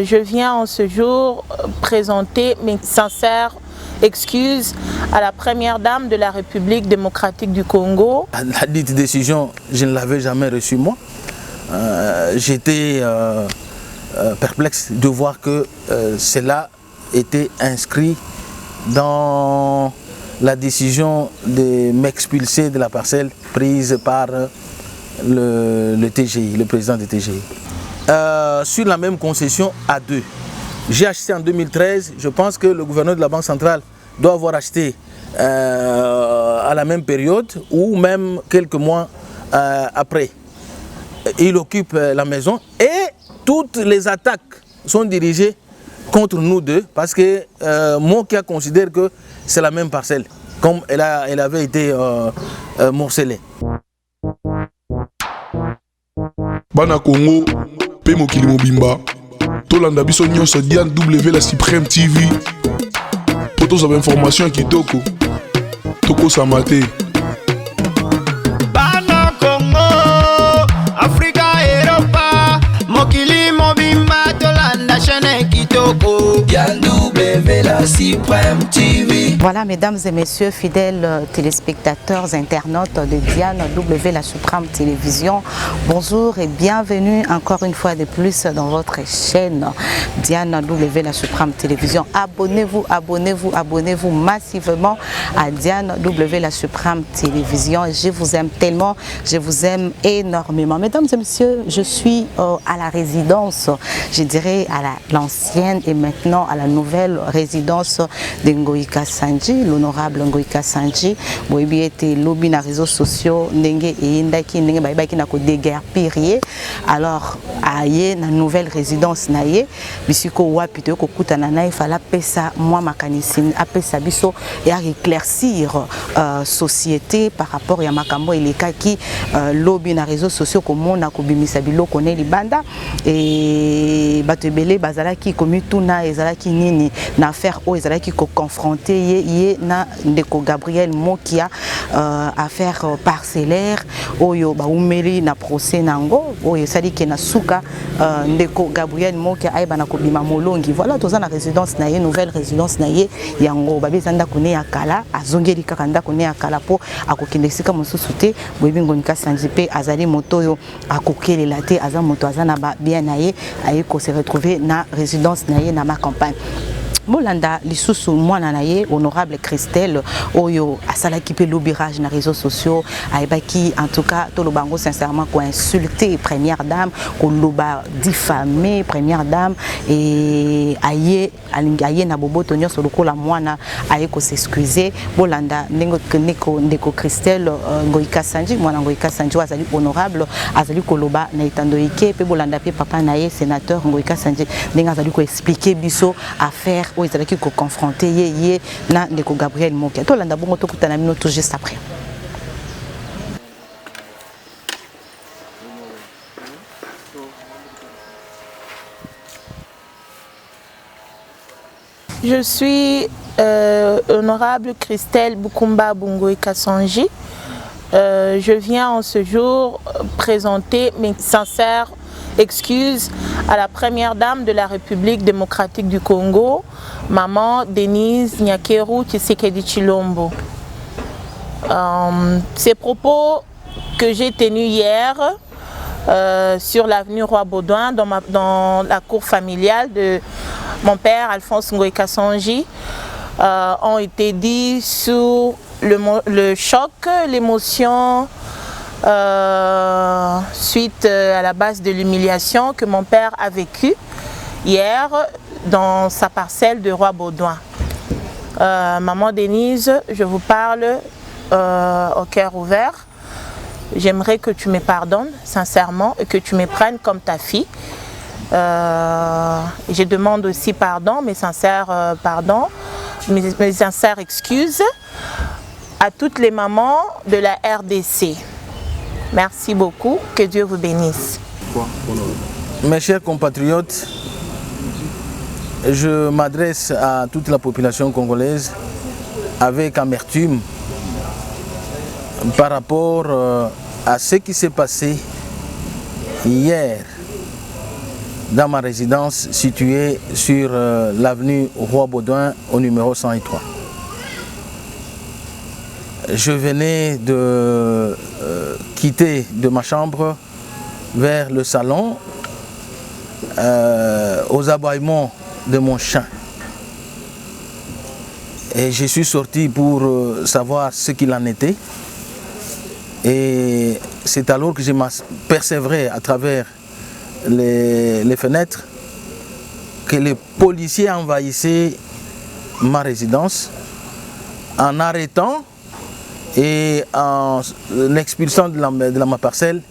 Je viens en ce jour présenter mes sincères excuses à la première dame de la République démocratique du Congo. La dite décision, je ne l'avais jamais reçue moi. J'étais perplexe de voir que cela était inscrit dans la décision de m'expulser de la parcelle prise par le TGI, le président du TGI. Sur la même concession à deux. J'ai acheté en 2013, je pense que le gouverneur de la Banque centrale doit avoir acheté à la même période ou même quelques mois après. Il occupe la maison et toutes les attaques sont dirigées contre nous deux parce que Mokia considère que c'est la même parcelle, comme elle avait été morcelée. Bana Congo, pe mokili mobimba. Tolanda biso nyonso Diane W la Supreme TV. Po tozaba information kitoko. Toko samate. Bana Congo, Africa, Europa, mokili mobimba tolanda chaîne kitoko. Diane W la Supreme TV. Voilà, mesdames et messieurs, fidèles téléspectateurs, internautes de Diane W, la Supreme Télévision. Bonjour et bienvenue encore une fois de plus dans votre chaîne Diane W, la Supreme Télévision. Abonnez-vous, abonnez-vous, abonnez-vous massivement à Diane W, la Supreme Télévision. Je vous aime tellement, je vous aime énormément. Mesdames et messieurs, je suis à la résidence, je dirais à l'ancienne et maintenant à la nouvelle résidence de Ngoïka Sanji, l'honorable Ngoïka Sanji. Boyebi était lobby na réseaux sociaux ndenge eyendaki ndenge bayebaki na ko déguerpir. Alors aye na nouvelle résidence na ye bisiko wapi to kokutana na fala pesa moi makanisi apesa biso et éclaircir société par rapport ya makambo elekaki lobby na réseaux sociaux komona ko bimisa biloko ne libanda et batebele bazalaki komituna ezalaki nini na affaire o ezalaki ko confronter ye na ndeko Gabriel Mokia affaire parcellaire oyo ba umeli na procès nango oyo sali ke na suka ndeko Gabriel Mokia ayeba na kobima molongi. Voilà toza na résidence na ye, nouvelle résidence na ye yango babezanda kone ya kala azongeli kaka ndako ne ya kala po akokende sika mosusu te. Boyebi Ngoïka Sanji pe azali moto oyo akokelela te aza moto aza na ba bien na ye aye ko se retrouver na résidence na ye na ma campagne. Molanda lisusu mwana na ye honorable Christelle oyo asalaki pe lobirage na réseaux sociaux aibaki en tout cas to lobango sincèrement ko insulter première dame ko loba diffamer première dame et aye alingaye na boboto nyonso lokola mwana aye ko s'excuser. Molanda ndeko Christelle Ngoïka Sanji mwana Ngoïka Sanji azali honorable azali ko loba na itandoike pe bolanda pe papa na ye sénateur Ngoïka Sanji ndenge azali ko expliquer biso affaire où ils allaient confronter yé na ndeko Gabriel Mokia. To landa bongo to kutana mino tout juste après. Je suis honorable Christelle Bukumba Ngoïka Sanji. Je viens en ce jour présenter mes sincères excuses à la première dame de la République démocratique du Congo, maman Denise Nyakeru Tshisekedi Tshilombo. Ces propos que j'ai tenus hier sur l'avenue Roi-Baudouin dans la cour familiale de mon père Alphonse Ngoïka Sanji ont été dits sous le choc, l'émotion, suite à la base de l'humiliation que mon père a vécu hier dans sa parcelle de Roi-Baudouin. Maman Denise, je vous parle au cœur ouvert. J'aimerais que tu me pardonnes sincèrement et que tu me prennes comme ta fille. Je demande aussi pardon, mes sincères pardons, mes sincères excuses à toutes les mamans de la RDC. Merci beaucoup, que Dieu vous bénisse. Mes chers compatriotes, je m'adresse à toute la population congolaise avec amertume par rapport à ce qui s'est passé hier dans ma résidence située sur l'avenue Roi Baudouin au numéro 103. Je venais de quitter de ma chambre vers le salon aux aboiements de mon chien. Et je suis sorti pour savoir ce qu'il en était. Et c'est alors que je m'apercevrai à travers les fenêtres que les policiers envahissaient ma résidence en arrêtant et en expulsant de ma parcelle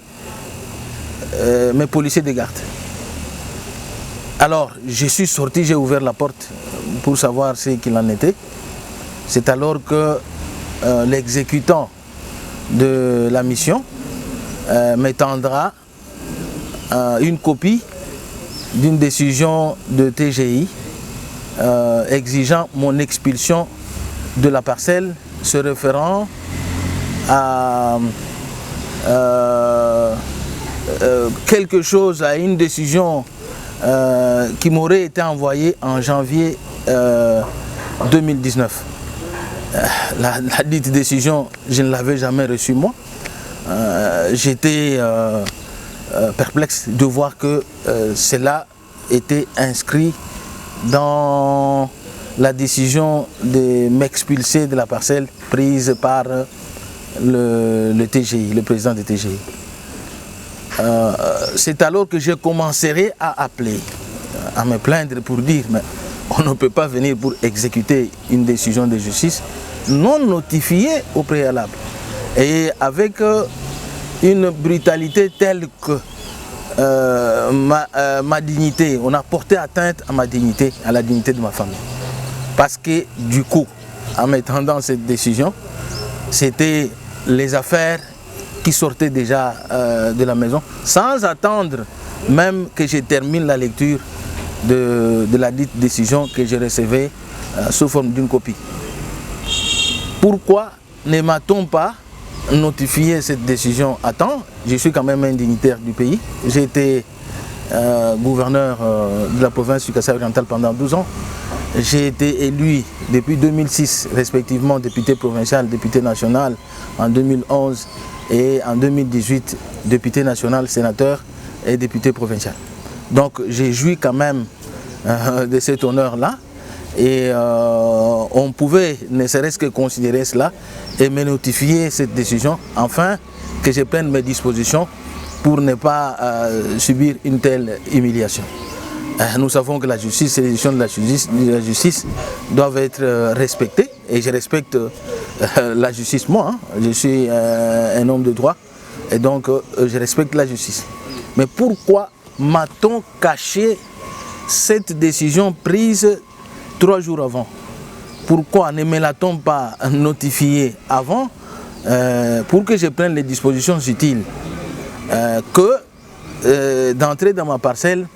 mes policiers de garde. Alors je suis sorti, j'ai ouvert la porte pour savoir ce qu'il en était. C'est alors que l'exécutant de la mission m'étendra une copie d'une décision de TGI exigeant mon expulsion de la parcelle se référant à quelque chose, à une décision qui m'aurait été envoyée en janvier 2019. La dite décision, je ne l'avais jamais reçue moi. J'étais perplexe de voir que cela était inscrit dans la décision de m'expulser de la parcelle prise par le TGI, le président du TGI. C'est alors que je commencerai à appeler, à me plaindre pour dire mais on ne peut pas venir pour exécuter une décision de justice non notifiée au préalable et avec une brutalité telle que ma dignité, on a porté atteinte à ma dignité, à la dignité de ma famille. Parce que du coup, en m'étendant cette décision, c'était les affaires qui sortaient déjà de la maison, sans attendre même que je termine la lecture de la dite décision que je recevais sous forme d'une copie. Pourquoi ne m'a-t-on pas notifié cette décision à temps? Je suis quand même un dignitaire du pays. J'ai été gouverneur de la province du Kasaï oriental pendant 12 ans. J'ai été élu depuis 2006, respectivement député provincial, député national en 2011 et en 2018, député national, sénateur et député provincial. Donc j'ai joui quand même de cet honneur-là et on pouvait ne serait-ce que considérer cela et me notifier cette décision, afin que je prenne mes dispositions pour ne pas subir une telle humiliation. Nous savons que la justice, les décisions de la justice doivent être respectées et je respecte la justice moi, hein. Je suis un homme de droit et donc je respecte la justice. Mais pourquoi m'a-t-on caché cette décision prise 3 jours avant? Pourquoi ne me l'a-t-on pas notifié avant pour que je prenne les dispositions utiles que d'entrer dans ma parcelle,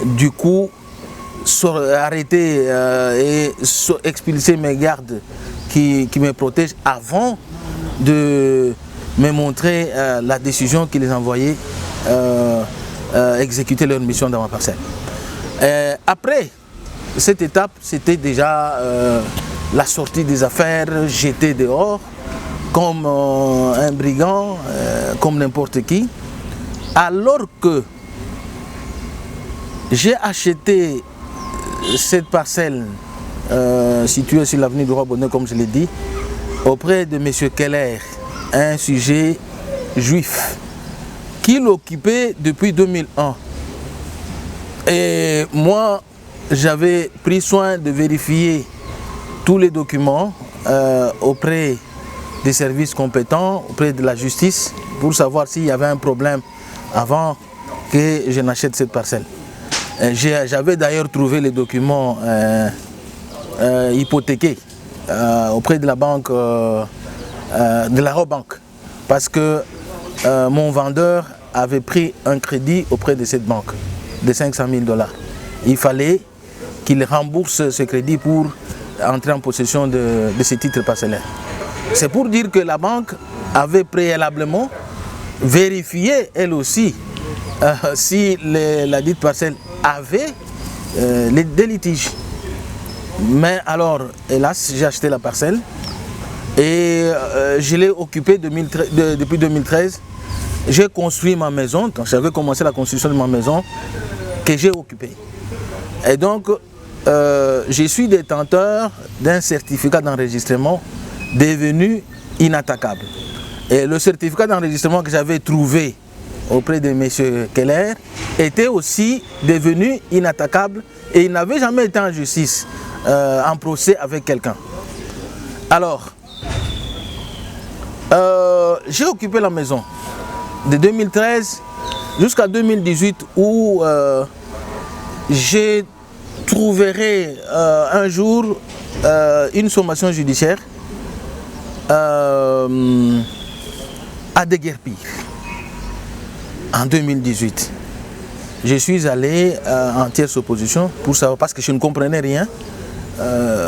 du coup arrêter et expulser mes gardes qui me protègent avant de me montrer la décision qui les envoyait exécuter leur mission dans ma parcelle. Après cette étape, c'était déjà la sortie des affaires, jeté dehors comme un brigand, comme n'importe qui, alors que j'ai acheté cette parcelle située sur l'avenue du Roi Baudouin, comme je l'ai dit, auprès de M. Keller, un sujet juif, qui l'occupait depuis 2001. Et moi, j'avais pris soin de vérifier tous les documents auprès des services compétents, auprès de la justice, pour savoir s'il y avait un problème avant que je n'achète cette parcelle. J'avais d'ailleurs trouvé les documents hypothéqués auprès de la banque, de la Robank, parce que mon vendeur avait pris un crédit auprès de cette banque de 500 000 $. Il fallait qu'il rembourse ce crédit pour entrer en possession de ces titres parcellaires. C'est pour dire que la banque avait préalablement vérifié elle aussi si la dite parcelle avait des litiges. Mais alors, hélas, j'ai acheté la parcelle et je l'ai occupée depuis 2013. J'ai construit ma maison, donc j'avais commencé la construction de ma maison que j'ai occupée. Et donc, je suis détenteur d'un certificat d'enregistrement devenu inattaquable. Et le certificat d'enregistrement que j'avais trouvé auprès de M. Keller était aussi devenu inattaquable et il n'avait jamais été en justice, en procès avec quelqu'un. Alors, j'ai occupé la maison de 2013 jusqu'à 2018 où j'ai trouverai un jour une sommation judiciaire à déguerpir en 2018. Je suis allé en tierce opposition pour savoir, parce que je ne comprenais rien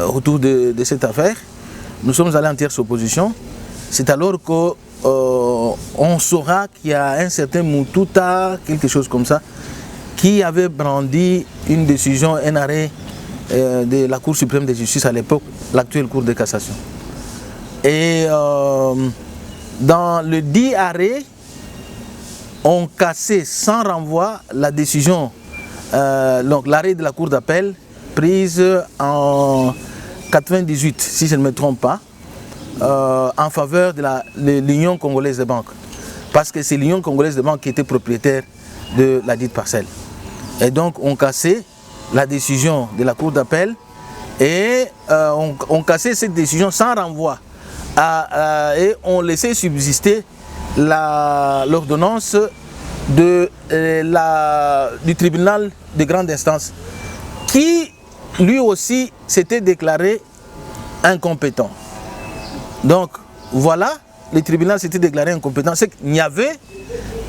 autour de cette affaire. Nous sommes allés en tierce opposition. C'est alors qu'on saura qu'il y a un certain Moutouta, quelque chose comme ça, qui avait brandi une décision, un arrêt de la Cour suprême de justice à l'époque, l'actuelle Cour de cassation. Et dans le dit arrêt, on cassait sans renvoi la décision, donc l'arrêt de la Cour d'appel prise en 98, si je ne me trompe pas, en faveur de l'Union congolaise des banques. Parce que c'est l'Union congolaise des banques qui était propriétaire de la dite parcelle. Et donc on cassait la décision de la Cour d'appel et on cassait cette décision sans renvoi et on laissait subsister l'ordonnance du tribunal de grande instance qui lui aussi s'était déclaré incompétent. Donc voilà, le tribunal s'était déclaré incompétent, c'est qu'il n'y avait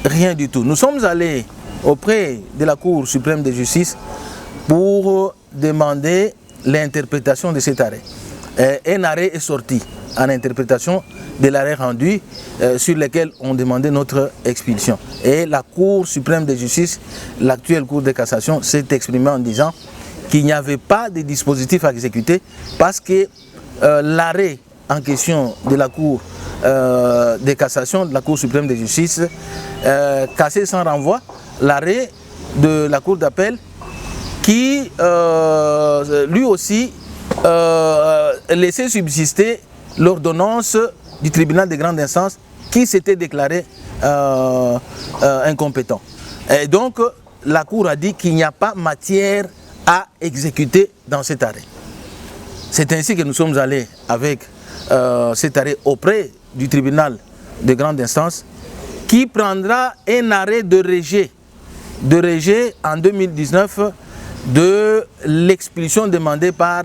rien du tout. Nous sommes allés auprès de la Cour suprême de justice pour demander l'interprétation de cet arrêt. Un arrêt est sorti en interprétation de l'arrêt rendu sur lequel on demandait notre expulsion. Et la Cour suprême de justice, l'actuelle Cour de cassation, s'est exprimée en disant qu'il n'y avait pas de dispositif à exécuter parce que l'arrêt en question de la Cour de cassation, de la Cour suprême de justice, cassé sans renvoi, l'arrêt de la Cour d'appel qui lui aussi laissait subsister l'ordonnance du tribunal de grande instance qui s'était déclaré incompétent. Et donc la Cour a dit qu'il n'y a pas matière à exécuter dans cet arrêt. C'est ainsi que nous sommes allés avec cet arrêt auprès du tribunal de grande instance qui prendra un arrêt de rejet en 2019 de l'expulsion demandée par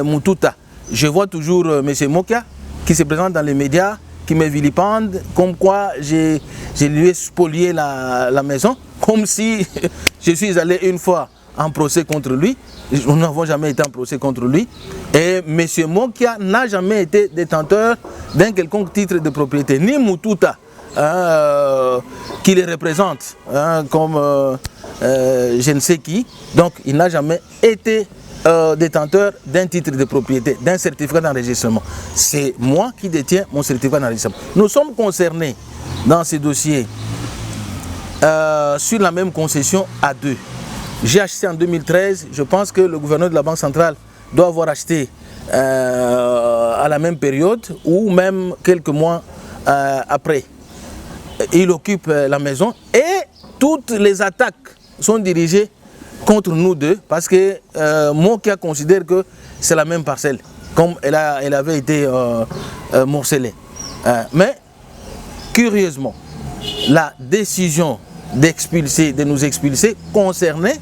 Moutouta. Je vois toujours M. Mokia qui se présente dans les médias, qui me vilipende, comme quoi je lui ai spolié la maison, comme si je suis allé une fois en procès contre lui. Nous n'avons jamais été en procès contre lui. Et M. Mokia n'a jamais été détenteur d'un quelconque titre de propriété, ni Moutouta, qui les représente comme je ne sais qui. Donc il n'a jamais été détenteur d'un titre de propriété, d'un certificat d'enregistrement. C'est moi qui détiens mon certificat d'enregistrement. Nous sommes concernés dans ces dossiers sur la même concession à deux. J'ai acheté en 2013, je pense que le gouverneur de la Banque centrale doit avoir acheté à la même période ou même quelques mois après. Il occupe la maison et toutes les attaques sont dirigées contre nous deux parce que Mokia considère que c'est la même parcelle comme elle avait été morcelée. Mais curieusement, la décision de nous expulser concernait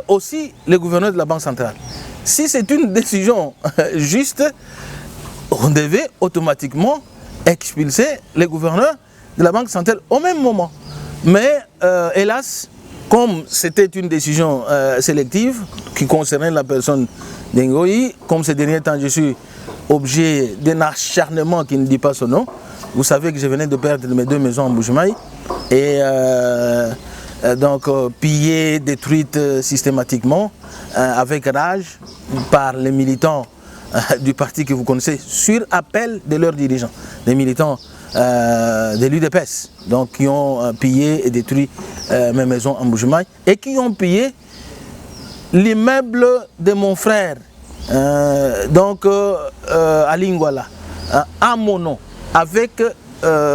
aussi le gouverneur de la Banque centrale. Si c'est une décision juste, on devait automatiquement expulser le gouverneur de la Banque centrale au même moment. Mais hélas, comme c'était une décision sélective qui concernait la personne d'Ngoyi, comme ces derniers temps je suis objet d'un acharnement qui ne dit pas son nom, vous savez que je venais de perdre mes deux maisons en Mbujimayi, et donc pillée, détruite systématiquement avec rage par les militants du parti que vous connaissez sur appel de leurs dirigeants, des militants de l'UDPS, donc qui ont pillé et détruit mes maisons en Bujumaï et qui ont pillé l'immeuble de mon frère, donc à Lingwala, à mon nom, avec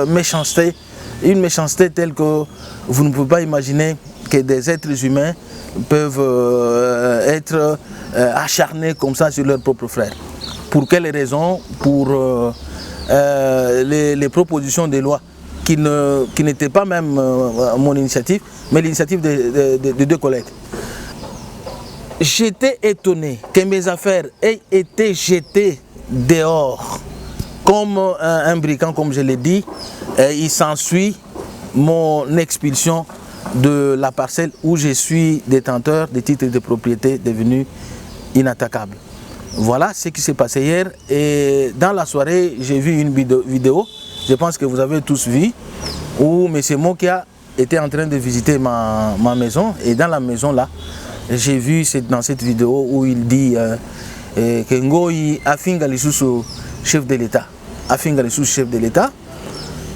méchanceté, une méchanceté telle que vous ne pouvez pas imaginer que des êtres humains peuvent être acharnés comme ça sur leurs propres frères. Pour quelles raisons? Pour les propositions de loi qui n'étaient pas même mon initiative, mais l'initiative de deux collègues. J'étais étonné que mes affaires aient été jetées dehors comme un brigand, comme je l'ai dit. Il s'ensuit mon expulsion de la parcelle où je suis détenteur des titres de propriété devenus inattaquables. Voilà ce qui s'est passé hier. Et dans la soirée, j'ai vu une vidéo, je pense que vous avez tous vu, où M. Mokia était en train de visiter ma maison. Et dans la maison là, j'ai vu dans cette vidéo où il dit que Ngoyi Afinga Lisusu, chef de l'État,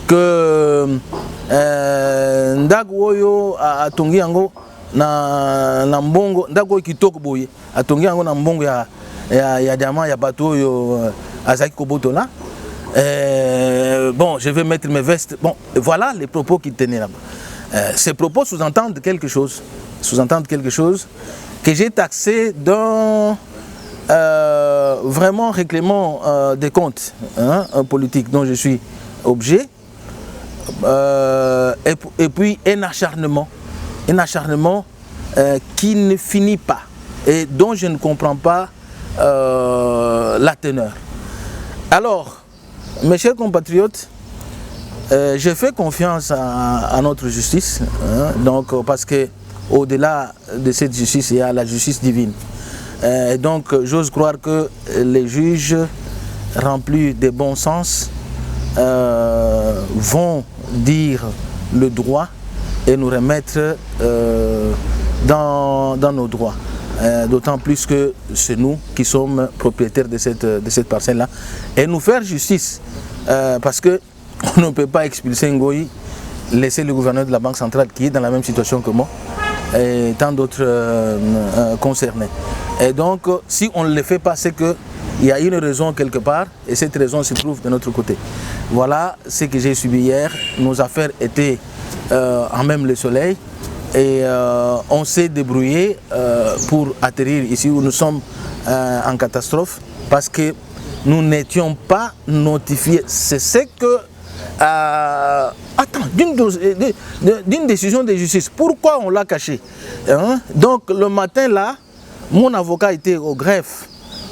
que ndago oyo atongi yango na mbongo, ndago kitoko boye atongi yango na mbongo ya diamant ya bateau oyo azaki kobotola. Bon, je vais mettre mes vestes. Bon, voilà les propos qu'il tenait là-bas. Ces propos sous-entendent quelque chose. Que j'ai taxé dans vraiment règlement des comptes politiques dont je suis objet, et puis un acharnement qui ne finit pas et dont je ne comprends pas la teneur. Alors, mes chers compatriotes, je fais confiance à notre justice, donc parce que au-delà de cette justice, il y a la justice divine. Donc, j'ose croire que les juges remplis de bon sens vont dire le droit et nous remettre dans nos droits. D'autant plus que c'est nous qui sommes propriétaires de cette parcelle-là. Et nous faire justice, parce qu'on ne peut pas expulser Ngoyi, laisser le gouverneur de la Banque centrale qui est dans la même situation que moi, et tant d'autres concernés. Et donc, si on ne le fait pas, c'est qu'il y a une raison quelque part, et cette raison se trouve de notre côté. Voilà ce que j'ai subi hier. Nos affaires étaient en même le soleil, et on s'est débrouillé pour atterrir ici où nous sommes en catastrophe, parce que nous n'étions pas notifiés. C'est ce que... attends, d'une décision de justice, pourquoi on l'a caché, hein? Donc le matin là, mon avocat était au greffe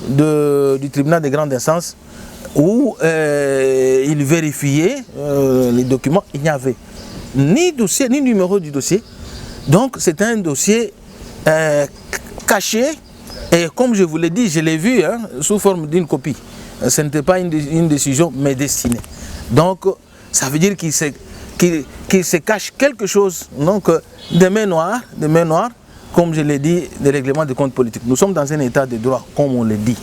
du tribunal de grande instance où il vérifiait les documents. Il n'y avait ni dossier, ni numéro du dossier. Donc c'est un dossier caché, et comme je vous l'ai dit, je l'ai vu sous forme d'une copie. Ce n'était pas une décision mais destinée. Donc ça veut dire qu'il se cache quelque chose, donc de main noire, comme je l'ai dit, des règlements de compte politique. Nous sommes dans un état de droit, comme on le dit.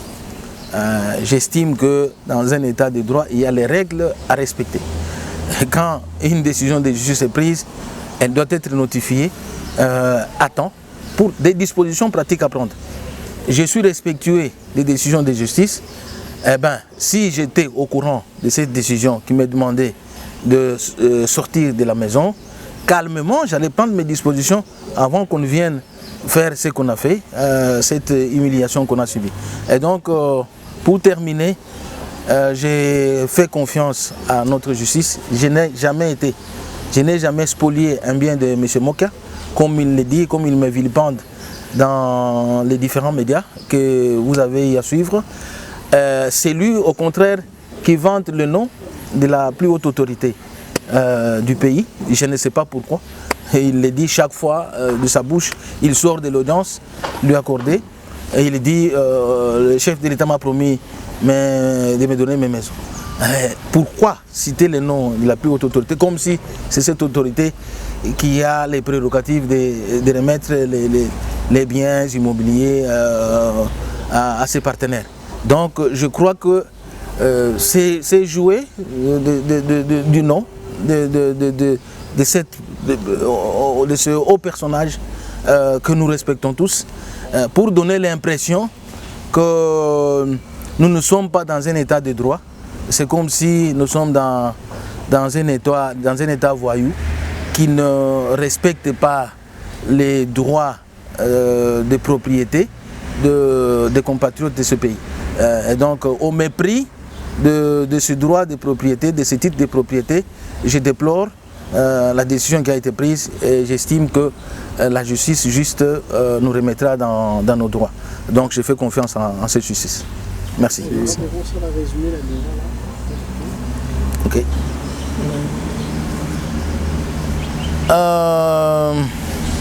J'estime que dans un état de droit, il y a les règles à respecter. Quand une décision de justice est prise, elle doit être notifiée à temps pour des dispositions pratiques à prendre. Je suis respectueux des décisions de justice. Eh bien, si j'étais au courant de cette décision qui me demandait de sortir de la maison, calmement, j'allais prendre mes dispositions avant qu'on vienne faire ce qu'on a fait, cette humiliation qu'on a subie. Et donc, pour terminer, j'ai fait confiance à notre justice. Je n'ai jamais spolié un bien de M. Mokia, comme il le dit, comme il me vilipende dans les différents médias que vous avez à suivre. C'est lui, au contraire, qui vante le nom de la plus haute autorité du pays. Je ne sais pas pourquoi. Et il le dit chaque fois de sa bouche. Il sort de l'audience lui accorder. Et il dit, le chef de l'État m'a promis de me donner mes maisons. Pourquoi citer le nom de la plus haute autorité comme si c'est cette autorité qui a les prérogatives de remettre les biens immobiliers à ses partenaires. Donc je crois que c'est joué du nom de ce haut personnage que nous respectons tous pour donner l'impression que nous ne sommes pas dans un état de droit. C'est comme si nous sommes dans un état voyou qui ne respecte pas les droits de propriété des compatriotes de ce pays. Et donc au mépris de ce droit de propriété, de ce titre de propriété, je déplore la décision qui a été prise et j'estime que la justice juste nous remettra dans nos droits. Donc je fais confiance en cette justice. Merci. Ok.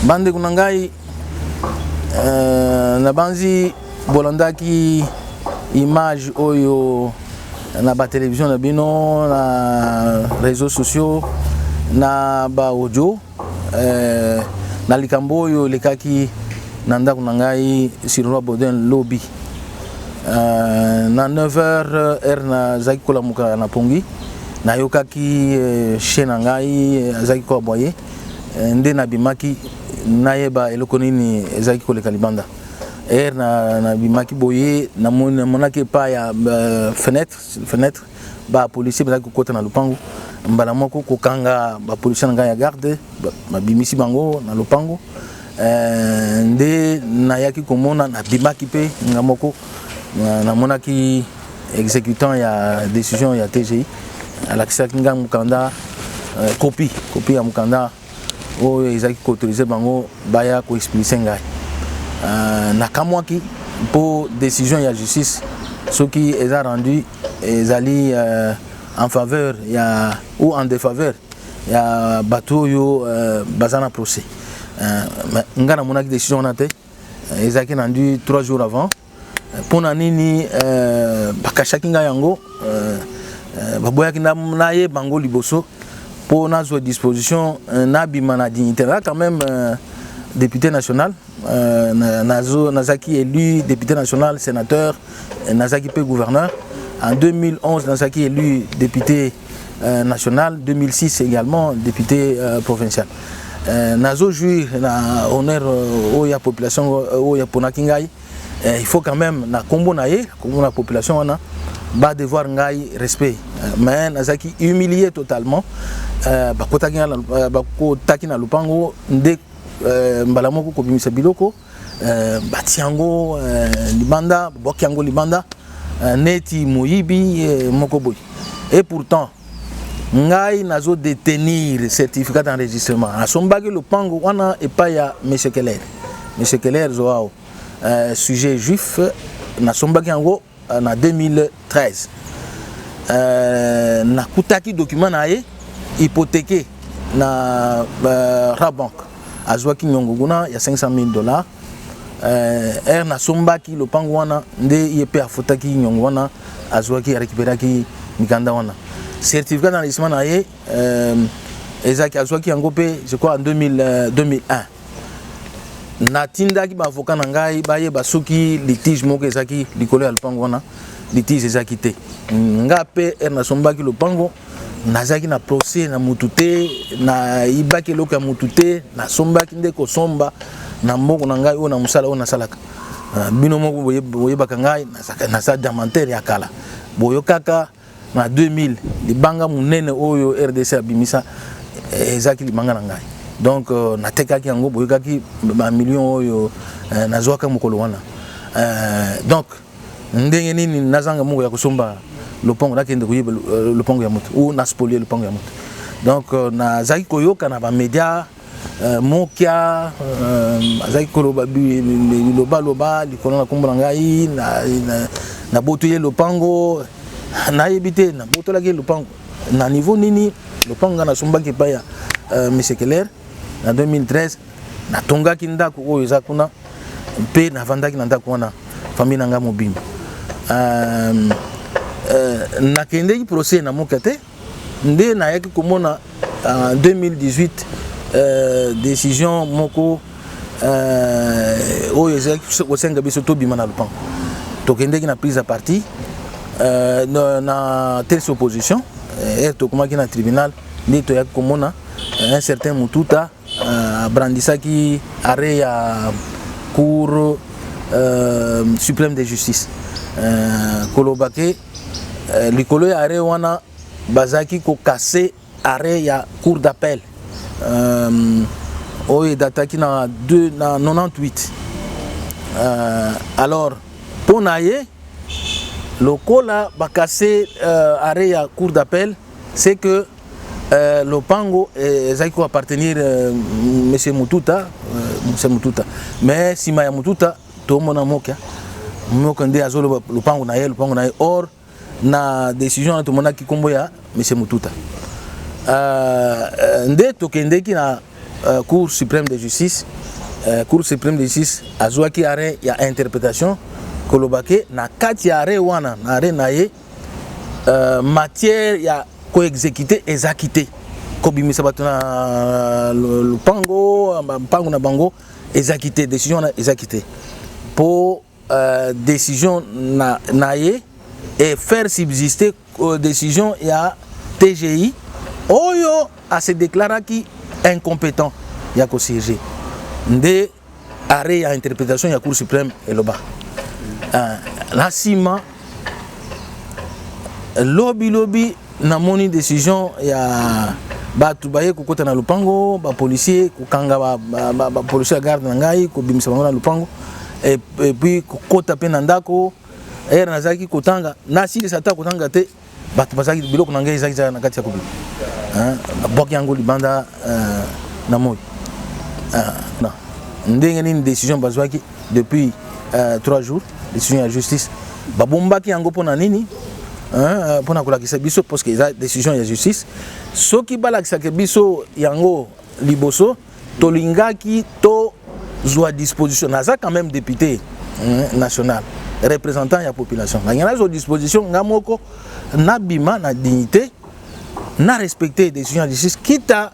Bande kunangai na banzi bolandaki image oyo na ba télévision na bino na réseaux sociaux na ba audio na likambo oyo lekaki na ndako na ngai sur Roi Baudouin lobby na 9h heure na zaki kolamuka na pongi na yokaki chez na ngai zaki ko boye nde na bimaki nayeba eloko nini ezaki koleka libanda heure na bimaki boye na monaki pa ya fenêtre ba policier bazaki kokota na lupango mbala moko kokanga ba policier na ngai ya garde babimisi bango na lupango nde nayaki komona na bimaki pe nga moko na monaki exécutant ya décision ya TGI alakisaki nga mukanda copie ya mukanda oyo ezaki koautorize bango baya koexplice ngai nakamwaki mpo décision ya justice soki eza rendu ezali en faveur ya ou en défaveur ya bato oyo baza na procès nga namonaki décision wana te ezalaki rendu 3 jours avant mpona nini bakashaki ngai yango baboyaki naye bango liboso pour notre disposition nabima na dignité là quand même député national Nazaki élu député national sénateur Nazaki pe gouverneur en 2011 Nazaki élu député national 2006 également député provincial nazo jouir na honneur oya population oya ponakingai il faut quand même na kombo na ye kombo na population wana ba devoir ngai respect mais nazaki humilié totalement bakotaki na lupango nde mbala moko kobimisa biloko batiango libanda bokiango libanda neti moyibi moko boy et pourtant ngai nazo détenir certificat d'enregistrement asombaki lupango wana epai ya monsieur Keller zoao sujet juif nasombaki yango en 2013 nakutaki document na ye hypothéqué na Rabank azwaki nyongo kuna ya $500,000 nasombaki lopango wana nde ye pe afutaki nyongo wana azwaki récupéraki mikanda wana certificat d'enregistrement na ye ezaki azwaki yango pe je crois en 2001 natindaki bavoka na ngai bayeba soki litige moko ezaki likolo ya lupango wana litige ezaki te nga pe nasombaki lupango nazaki na procès na mutu te na ibaki eloko ya mutu te nasombaki nde kosomba na mboko na ngai oyo na mosala oyo nasalaka bino moko boyebaka ngai nasala diamantere ya kala boyokaka na 2000 libanga munene oyo RDC abimisa ezaki libanga na ngai donc natekaki yango boyokaki ba million oyo nazwaka mokolo wana donc ndenge nini nazanga moko ya kosomba lopango nakende koyeba lopango ya moto ou na spolier lopango ya moto donc nazaki koyoka na ba média mokia azaki koloba loba likolo na kombo na ngai na botoye lopango nayebi te na botolaki lopango na niveau nini lopango na sombaki pa ya monsieur Keller na 2013 natongaki ndako oyo eza kuna mpe navandaki na ndako wana famille na nga mobimba nakende procès na mokate nde na yaki komona en 2018 décision moko oyo ezaki kosenga biso tobima na lupango tokendeki na prise à partie na telle opposition tokomaki na tribunal nde toyaki komona un certain Mututa abrandisaki arrêt ya cour suprême de justice kolobake likolo ya arrêt wana bazaki ko casser arrêt ya cour d'appel oyo dataki na 98 alors pona ye lokola ba casser arrêt ya cour d'appel c'est que lopango ezaki ko appartenir monsieur Mututa mais sima ya Mututa tomona moka nde azolo lopango na ye or na décision na tomona ki kombo ya monsieur Mututa nde tokendeki na cour suprême de justice azwaki arrêt ya interprétation kolobake na kati ya arrêt wana na arrêt na ye matière ya ko-exécuter ezakité kobimisa bato na lupango na bango ezakité décision na ezakité pour décision na ye et faire subsister décision ya TGI oyo a se déclaraki incompétent ya ko siéger nde arrêt ya interprétation ya cour suprême eloba la sima lobby na moni décision ya batu baye kokota na lupango ba policier kokanga ba policier garde na ngai ko bimisa bango na lupango et puis kokota pe na ndako era nazaki kotanga na sili sata kotanga te batu bazaki biloko na ngai ezaki na kati ya kobi boki yango libanda na moi na ndenge nini décision bazwaki depuis 3 jours décision ya justice babombaki yango pona nini pona kolakisa biso parce que eza décision ya justice soki balakisaka biso yango liboso tolingaki to zwa disposition naza quand même député national représentant ya population ngana zo disposition ngamoko nabima na dignité na respecter décision ya justice kita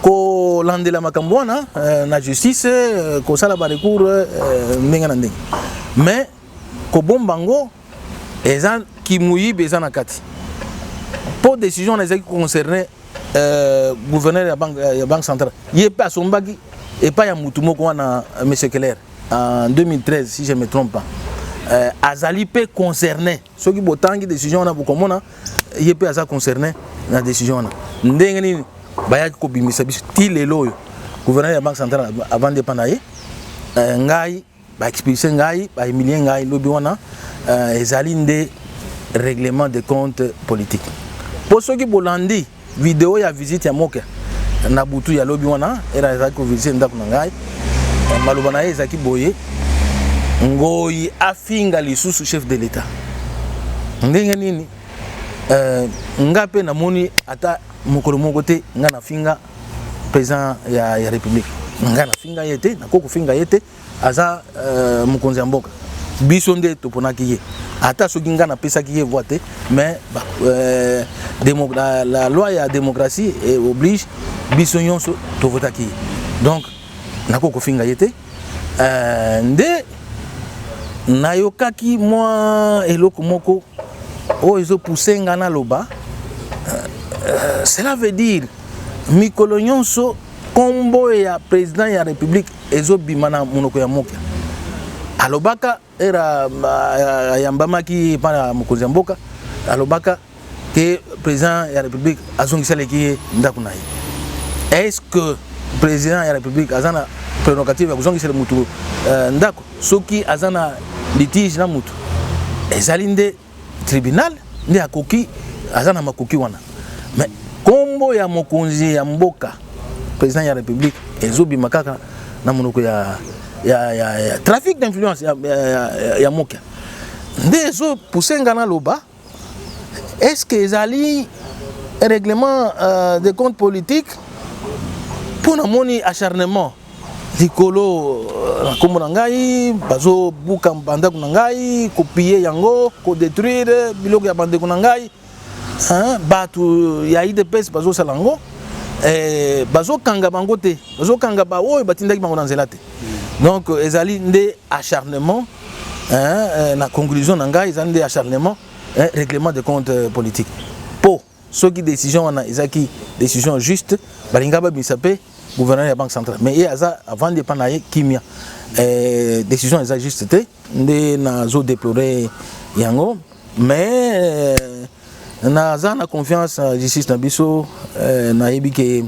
ko landela makambo wana na justice ko sala ba recours ndenge na ndenge mais ko bombango eza kimuyibe eza na kati pour décision ezaki concerné gouverneur ya banque centrale yepe asombaki epa ya mutu moko wana monsieur Keller en 2013 si je me trompe pas azali pe concerné soki botangi décision wana bokomona yepe aza concerné na décision wana ndenge nini bayaki ko bimisa biso ti lelo oyo gouverneur ya banque centrale avant de panaye ngai ba expulser ngai ba humilier ngai lobi wana ezali nde règlement de compte politique pour ceux qui bolandi vidéo ya visite ya moka na butu ya lobi wana era ezaki ko visite ndako na ngai maloba na ezaki boye ngoyi afinga lisusu chef de l'état ndenge nini ngape na moni ata mokolo moko te nga na finga président ya république nga na finga yete na koko finga yete aza mokonzi ya mboka biso nde toponaki ye ata soki nga napesaki ye voix te mais la loi ya démocratie oblige biso nyonso tovotaki ye donc nakoko finga ye te nde nayokaki mwa eloko moko oyo ezopousse nga na loba cela veut dire mikolo nyonso kombo ya président ya république ezobima na monoko ya moka alobaka era yambamaki pana mokonzi ya mboka alobaka ke président ya république azongiseleki ndako na ye est-ce que président ya république azana prérogative ya kozongisela mutu ndako soki azana litige na mutu ezali nde tribunal nde akoki azana makoki wana mais kombo ya mokonzi ya mboka président ya république ezobima kaka na monoko ya trafic d'influence ya moka nde ezo poussenga na loba est-ce que ezali règlement de compte politique pour na moni acharnement likolo na kombo na ngai bazo buka bandako na ngai kopier yango ko détruire biloko ya bandeko na ngai bato ya IDPS bazo sala yango bazo kanga bango te bazo kanga ba oyo batindaki bango na nzela te donc ezali nde acharnement na conclusion na ngai ezali nde acharnement règlement de compte politique po soki décision wana ezaki décision juste balinga babimisa pe gouverneur de la Banque centrale. Mais il y a avant de prendre kimia décision est juste de nazo déplorer yango mais naza na confiance justice na biso na yebi ke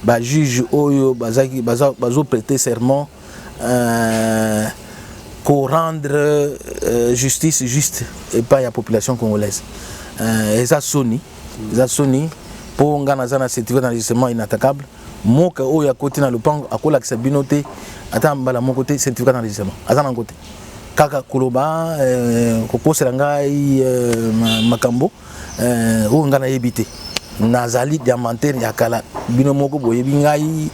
ba juge oyo bazaki bazo prêter serment pour rendre justice juste et pas la population congolaise. Eza soni pour ngana za na certificat d'enregistrement inattaquable. Moka oya côté na lupango akola kisa binote ata mbala mon côté certificat d'enregistrement azana côté kaka koloba kokosela ngai makambo o ngana yebite nazali diamantaire ya kala bino moko boyebi ngai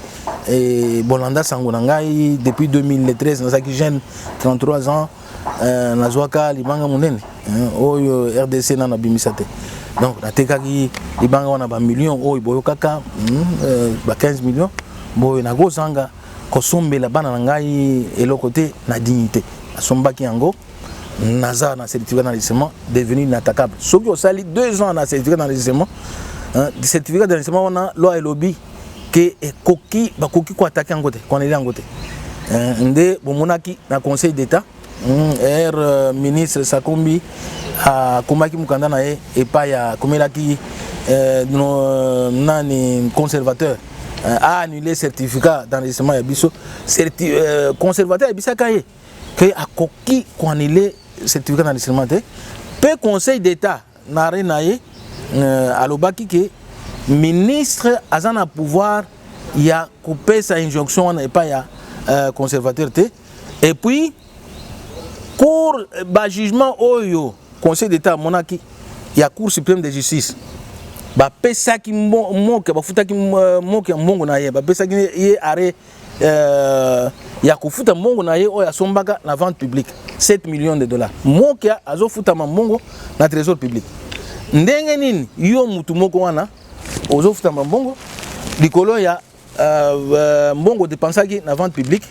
bolanda sango na ngai depuis 2013 nazaki jeune 33 ans nazwaka libanga munene oyo RDC na bimisate. Donc, natekaki libanga wana ba millions oyo boyo kaka ba 15 millions boyo na gozanga kosombela bana na ngai eloko te na dignité asombaki yango naza na certificat d'enregistrement devenu inattaquable soki osali 2 ans na certificat d'enregistrement certificat d'enregistrement wana loi elobi ke koki bakoki ko attaquer yango te koneli yango te nde bomonaki na conseil d'état ministre Sakombi a komaki mukanda na ye epa ya komelaki nani conservateur a annulé certificat d'enregistrement ya biso conservateur ya bisaka ye ke akoki ko annuler certificat d'enregistrement te pe conseil d'état na renaye alobaki ke ministre azana pouvoir ya couper sa injonction na epa ya conservateur te et puis pour ba jugement oyo conseil d'état monaki ya cour suprême de justice ba pesaki moke ba futaki moke mbongo na ye ba pesaki ye arrêt ya kufuta mbongo na ye oyo asombaka na vente publique 7 millions de dollars moke azo futa mbongo na trésor public ndenge nini yo mutu moko wana ozo futa mbongo likolo ya mbongo dépensaki na vente publique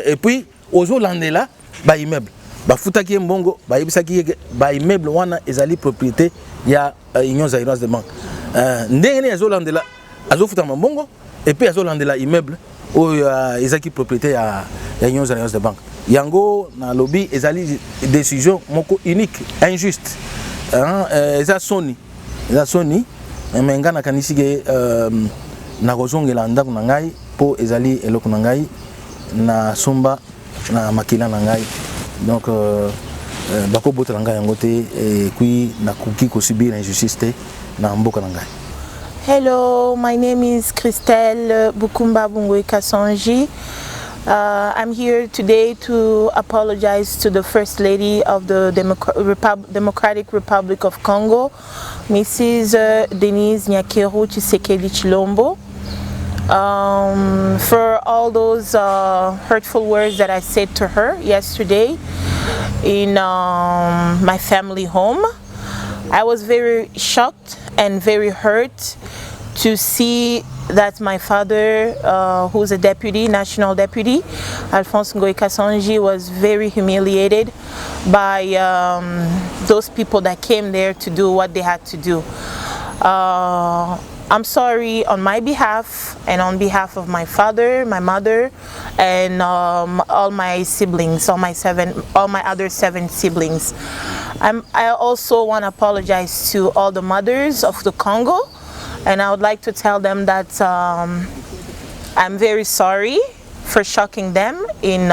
et puis ozo landela ba immeuble ba futaki mbongo ba yebisaki ba immeuble wana ezali propriété ya Union Zaïroise de banque ndenge ni azolandela azofuta mbongo et puis azolandela immeuble oyo ezaki propriété ya Union Zaïroise de banque yango na lobby ezali décision moko unique injuste eza soni menga na kanisi ke na kozongela ndako na ngai po ezali eloko na ngai na somba na makila na ngai donc bako bota ngai yango te et puis na kuki ko subir injustice te na mboka na ngai. Hello, my name is Christelle Bukumba Bungwe Kasonji. I'm here today to apologize to the First Lady of the Democratic Republic of Congo, Mrs. Denise Nyakeru Tshisekedi Chilombo, for all those hurtful words that I said to her yesterday in my family home. I was very shocked and very hurt to see that my father, who's a deputy, national deputy, Alphonse Ngoyi Kasonji, was very humiliated by those people that came there to do what they had to do. I'm sorry on my behalf and on behalf of my father, my mother, and all my siblings, all my other 7 siblings. I also want to apologize to all the mothers of the Congo, and I would like to tell them that I'm very sorry for shocking them in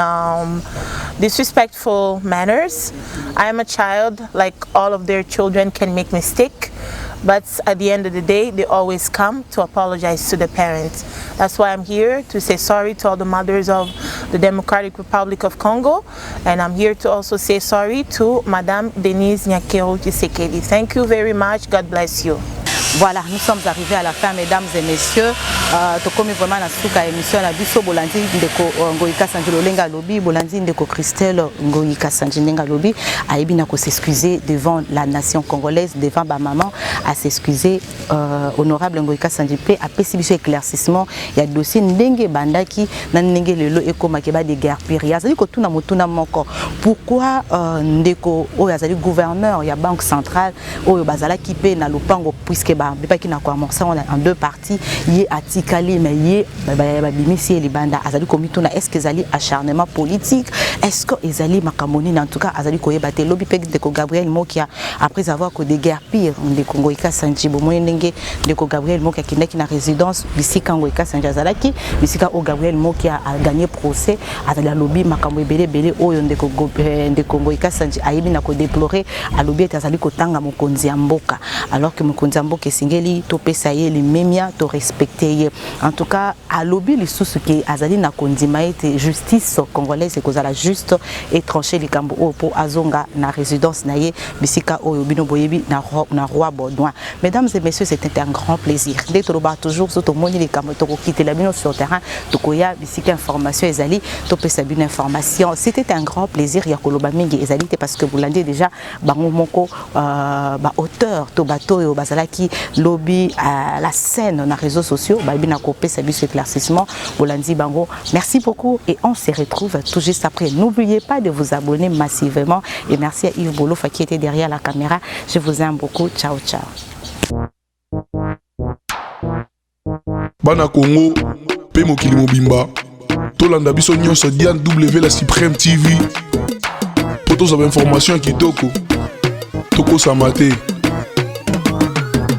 disrespectful manners. I am a child, like all of their children can make mistakes, but at the end of the day, they always come to apologize to the parents. That's why I'm here to say sorry to all the mothers of the Democratic Republic of Congo, and I'm here to also say sorry to Madame Denise Nyakeru Tshisekedi. Thank you very much. God bless you. Voilà, nous sommes arrivés à la fin, mesdames et messieurs. Tokomi vraiment na suka émission na biso bolandi ndeko Ngoïka Sandji Lolenga Lobi, bolandi ndeko Christelle Ngoïka Sandji Nenga Lobi, aibi na ko s'excuser devant la nation congolaise, devant ba maman, à s'excuser honorable Ngoïka Sandji P a pesi biso éclaircissement ya dossier ndenge bandaki na ndenge lelo ekoma ke ba de guerre pire. Ça dit que tout na motuna moko. Pourquoi ndeko o yazali gouverneur ya banque centrale o bazala ki pe na lopango puisque ba bepaki na ko amorcer en deux parties yé atikali mais yé bimisi et libanda azali komituna est-ce que zali acharnement politique est-ce que ezali makamoni en tout cas azali koyeba te lobby pek de ko Gabriel Mokia après avoir que des guerres pires de Ngoïka Sandji bomoni ndenge de ko Gabriel Mokia qui na résidence bisika Ngoïka Sandji azalaki bisika o Gabriel Mokia a gagné procès azali lobby makambo belé oyo ndeko Ngoïka Sandji ayebi na ko déplorer a lobby azali kotanga mokonzi ya mboka alors que mokonzi ya mboka singeli to pesa ye les memia to respecter en tout cas à lobby les sous que azali na kondima ete justice congolaise ko la juste et trancher les cambo pour azonga na résidence na ye bisika oyo bino boyebi na roi Baudouin. Mesdames et messieurs, c'était un grand plaisir dès toloba toujours surtout moni les cambo to quitter la bino sur terrain to koya bisika information ezali to pesa bino information. C'était un grand plaisir ya koloba mingi ezali parce que vous l'avez déjà bango moko ba auteur to bato yo bazalaki lobby à la scène na réseaux sociaux ba bina ko pesa biso éclaircissement bolandi bango. Merci beaucoup et on se retrouve tout juste après. N'oubliez pas de vous abonner massivement et merci à Yves Bolofa qui était derrière la caméra. Je vous aime beaucoup. Ciao ciao. Bana Congo pe mokili mobimba tolanda biso nyonso Diane W la Supreme TV poto za information kitoko toko samate.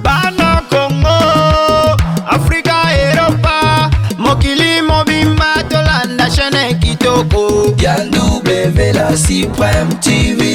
Bana Congo Africa Europa mokili mobimba tolanda chaîne kitoko Diane W la Supreme TV.